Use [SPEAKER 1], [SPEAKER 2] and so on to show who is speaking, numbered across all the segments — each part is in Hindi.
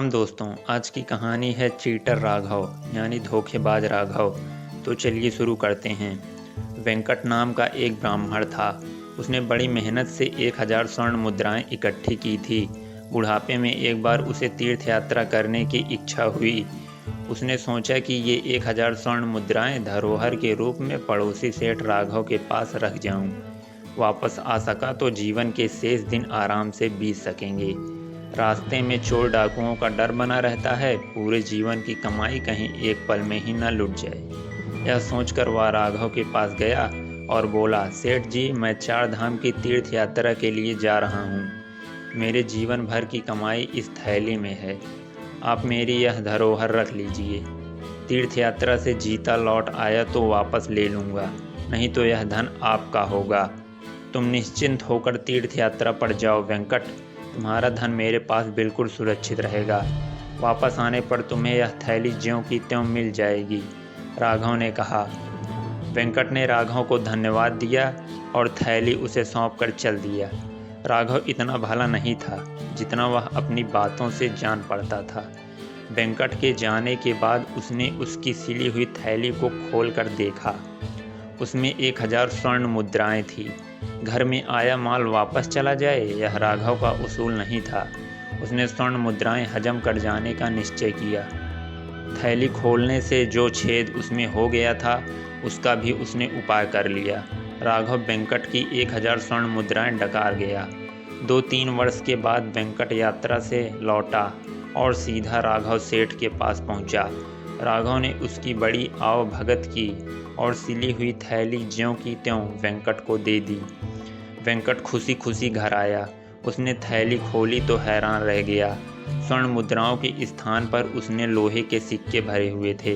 [SPEAKER 1] राम दोस्तों, आज की कहानी है चीटर राघव यानी धोखेबाज राघव। तो चलिए शुरू करते हैं। वेंकट नाम का एक ब्राह्मण था। उसने बड़ी मेहनत से 1000 स्वर्ण मुद्राएं इकट्ठी की थी। बुढ़ापे में एक बार उसे तीर्थ यात्रा करने की इच्छा हुई। उसने सोचा कि ये 1000 स्वर्ण मुद्राएं धरोहर के रूप में पड़ोसी सेठ राघव के पास रख जाऊं। वापस आ सका तो जीवन के शेष दिन आराम से बीत सकेंगे। रास्ते में चोर डाकुओं का डर बना रहता है, पूरे जीवन की कमाई कहीं एक पल में ही न लुट जाए। यह सोचकर वह राघव के पास गया और बोला, सेठ जी, मैं 4 धाम की तीर्थ यात्रा के लिए जा रहा हूँ। मेरे जीवन भर की कमाई इस थैली में है। आप मेरी यह धरोहर रख लीजिए। तीर्थ यात्रा से जीता लौट आया तो वापस ले लूँगा, नहीं तो यह धन आपका होगा। तुम निश्चिंत होकर तीर्थ यात्रा पर जाओ वेंकट, तुम्हारा धन मेरे पास बिल्कुल सुरक्षित रहेगा। वापस आने पर तुम्हें यह थैली ज्यों की त्यों मिल जाएगी, राघव ने कहा। वेंकट ने राघव को धन्यवाद दिया और थैली उसे सौंपकर चल दिया। राघव इतना भला नहीं था जितना वह अपनी बातों से जान पड़ता था। वेंकट के जाने के बाद उसने उसकी सिली हुई थैली को खोलकर देखा। उसमें 1000 स्वर्ण मुद्राएं थी। घर में आया माल वापस चला जाए, यह राघव का उसूल नहीं था। उसने स्वर्ण मुद्राएं हजम कर जाने का निश्चय किया। थैली खोलने से जो छेद उसमें हो गया था, उसका भी उसने उपाय कर लिया। राघव वेंकट की 1000 स्वर्ण मुद्राएं डकार गया। 2-3 वर्ष के बाद वेंकट यात्रा से लौटा और सीधा राघव सेठ के पास पहुंचा। राघव ने उसकी बड़ी आवभगत की और सिली हुई थैली ज्यों की त्यों वेंकट को दे दी। वेंकट खुशी खुशी घर आया। उसने थैली खोली तो हैरान रह गया। स्वर्ण मुद्राओं के स्थान पर उसने लोहे के सिक्के भरे हुए थे।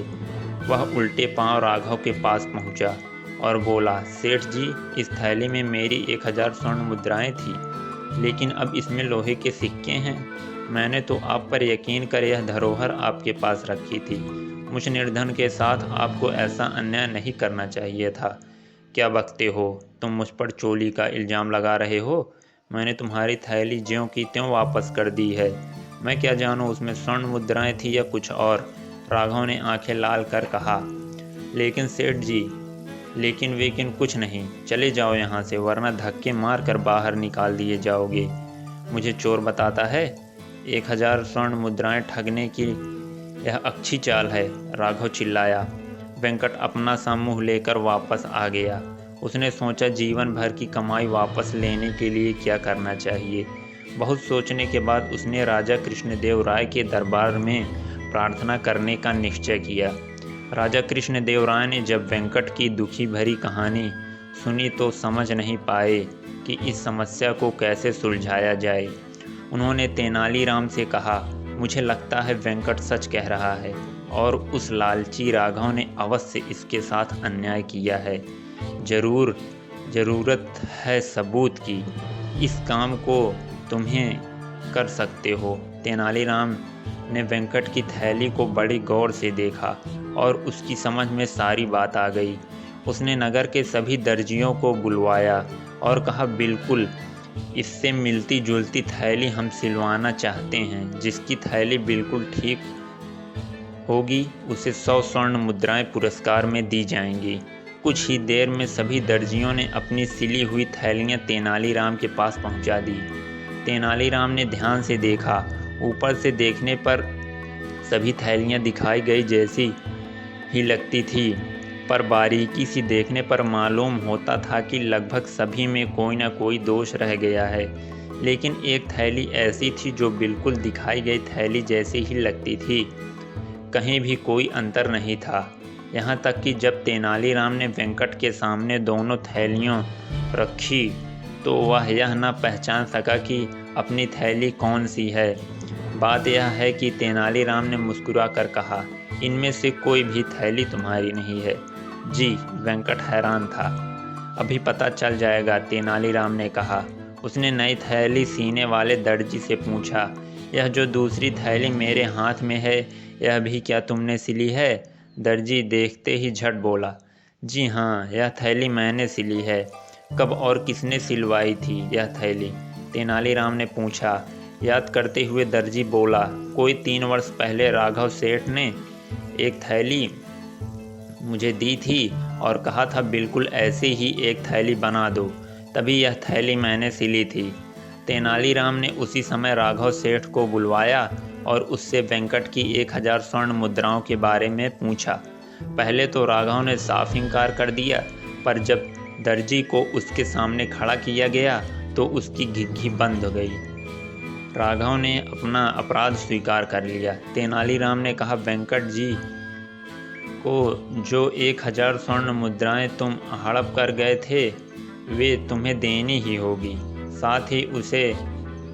[SPEAKER 1] वह उल्टे पांव राघव के पास पहुंचा और बोला, सेठ जी, इस थैली में मेरी 1000 स्वर्ण मुद्राएं थी, लेकिन अब इसमें लोहे के सिक्के हैं। मैंने तो आप पर यकीन कर यह धरोहर आपके पास रखी थी। मुझ निर्धन के साथ आपको ऐसा अन्याय नहीं करना चाहिए था। क्या बकते हो? तुम मुझ पर चोरी का इल्ज़ाम लगा रहे हो। मैंने तुम्हारी थैली ज्यों की त्यों वापस कर दी है। मैं क्या जानूं उसमें स्वर्ण मुद्राएं थी या कुछ और, राघव ने आंखें लाल कर कहा। लेकिन सेठ जी, लेकिन वेकिन कुछ नहीं, चले जाओ यहाँ से, वरना धक्के मार कर बाहर निकाल दिए जाओगे। मुझे चोर बताता है? 1000 स्वर्ण मुद्राएं ठगने की यह अच्छी चाल है, राघव चिल्लाया। वेंकट अपना सा मुंह लेकर वापस आ गया। उसने सोचा जीवन भर की कमाई वापस लेने के लिए क्या करना चाहिए। बहुत सोचने के बाद उसने राजा कृष्णदेव राय के दरबार में प्रार्थना करने का निश्चय किया। राजा कृष्णदेव राय ने जब वेंकट की दुखी भरी कहानी सुनी तो समझ नहीं पाए कि इस समस्या को कैसे सुलझाया जाए। उन्होंने तेनालीराम से कहा, मुझे लगता है वेंकट सच कह रहा है और उस लालची राघव ने अवश्य इसके साथ अन्याय किया है। जरूरत है सबूत की। इस काम को तुम्हें कर सकते हो। तेनालीराम ने वेंकट की थैली को बड़ी गौर से देखा और उसकी समझ में सारी बात आ गई। उसने नगर के सभी दर्जियों को बुलवाया और कहा, बिल्कुल इससे मिलती जुलती थैली हम सिलवाना चाहते हैं। जिसकी थैली बिल्कुल ठीक होगी उसे 100 स्वर्ण मुद्राएं पुरस्कार में दी जाएंगी। कुछ ही देर में सभी दर्जियों ने अपनी सिली हुई थैलियां तेनालीराम के पास पहुंचा दी। तेनालीराम ने ध्यान से देखा। ऊपर से देखने पर सभी थैलियां दिखाई गई जैसी ही लगती थी, पर बारीकी से देखने पर मालूम होता था कि लगभग सभी में कोई ना कोई दोष रह गया है। लेकिन एक थैली ऐसी थी जो बिल्कुल दिखाई गई थैली जैसी ही लगती थी। कहीं भी कोई अंतर नहीं था। यहाँ तक कि जब तेनालीराम ने वेंकट के सामने दोनों थैलियों रखी तो वह यह न पहचान सका कि अपनी थैली कौन सी है। बात यह है कि तेनालीराम ने मुस्कुरा कर कहा, इनमें से कोई भी थैली तुम्हारी नहीं है। जी, वेंकट हैरान था। अभी पता चल जाएगा, तेनालीराम ने कहा। उसने नई थैली सीने वाले दर्जी से पूछा, यह जो दूसरी थैली मेरे हाथ में है, यह भी क्या तुमने सिली है? दर्जी देखते ही झट बोला, जी हाँ, यह थैली मैंने सिली है। कब और किसने सिलवाई थी यह थैली? तेनालीराम ने पूछा। याद करते हुए दर्जी बोला, कोई 3 वर्ष पहले राघव सेठ ने एक थैली मुझे दी थी और कहा था बिल्कुल ऐसे ही एक थैली बना दो, तभी यह थैली मैंने सिली थी। तेनालीराम ने उसी समय राघव सेठ को बुलवाया और उससे वेंकट की 1000 स्वर्ण मुद्राओं के बारे में पूछा। पहले तो राघव ने साफ इनकार कर दिया, पर जब दर्जी को उसके सामने खड़ा किया गया तो उसकी घिघी बंद हो गई। राघव ने अपना अपराध स्वीकार कर लिया। तेनालीराम ने कहा, वेंकट जी को जो 1000 स्वर्ण मुद्राएं तुम हड़प कर गए थे वे तुम्हें देनी ही होगी। साथ ही उसे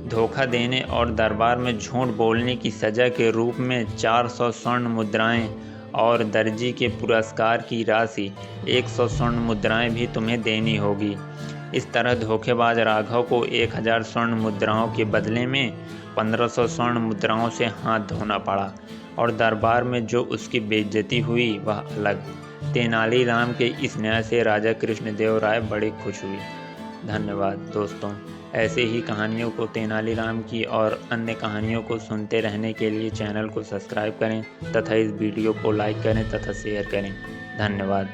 [SPEAKER 1] धोखा देने और दरबार में झूठ बोलने की सजा के रूप में 400 स्वर्ण मुद्राएं और दर्जी के पुरस्कार की राशि 100 स्वर्ण मुद्राएं भी तुम्हें देनी होगी। इस तरह धोखेबाज राघव को 1000 स्वर्ण मुद्राओं के बदले में 1500 स्वर्ण मुद्राओं से हाथ धोना पड़ा और दरबार में जो उसकी बेइज्जती हुई वह अलग। तेनालीराम के इस न्याय से राजा कृष्णदेव राय बड़े खुश हुए। धन्यवाद दोस्तों। ऐसे ही कहानियों को, तेनालीराम की और अन्य कहानियों को सुनते रहने के लिए चैनल को सब्सक्राइब करें तथा इस वीडियो को लाइक करें तथा शेयर करें। धन्यवाद।